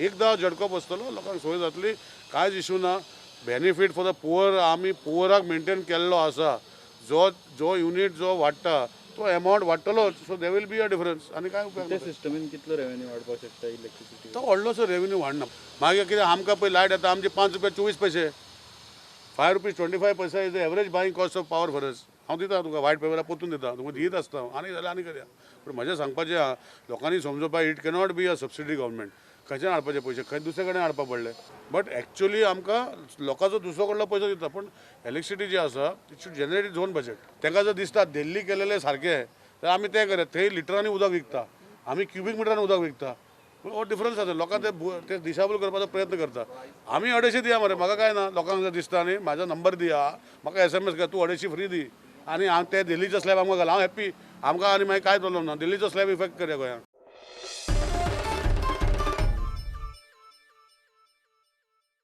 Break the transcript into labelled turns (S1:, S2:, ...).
S1: एकदा झटको बसतलो लोकांक सोय जातली कांयच इशू ना बेनिफीट फॉर द पुअर आमी पुअराक मेंटेन केल्लो आसा जो जो युनिट जो वाडटा तो अमावंट वाडटलोच so they will be a difference आनी काय उपयोग
S2: त्या सिस्टमीन कितलो रेवेन्यू वाडपाक शकता इलेक्ट्रिसिटी
S1: तो व्हडलोसो रेवेन्यू वाडना मागीर कितें आमकां पळय लायट येता आमचे ₹5.24 ₹5.25 is the average buying cost of power for us हांव दिता तुका वायट पेपरार पोतून दिता तुका दीत आसता आनी जाल्यार आनी करया पूण म्हजें सांगपाचें आहा लोकांनी समजोवपाक it cannot be a subsidy government खंयच्यान हाडपाचे पयशे खंय दुसरे कडेन हाडपाक पडले बट एक्चुअली आमकां लोकांचो दुसरो कडलो पयसो दिता पूण इलेक्ट्रिसिटी जी आसा it should generate its own budget तांकां जर दिसता दिल्ली केलेलें सारकें तर आमी तें करया थंय लिटरांनी उदक विकता आमी क्युबीक मिटरान उदक विकता पूण हो डिफरन्स आसा लोकांक ते दिशाभूल करपाचो प्रयत्न करता आमी 250 दिया मरे म्हाका काय ना लोकांक जर दिसता न्ही म्हाजो नंबर दिया म्हाका SMS कर तूं 250 फ्री दी आनी हांव ते दिल्लीचो स्लॅब आमकां घाल हांव हॅप्पी आमकां आनी मागीर काय प्रॉब्लम ना दिल्लीचो स्लॅब इफेक्ट करया गोंयांत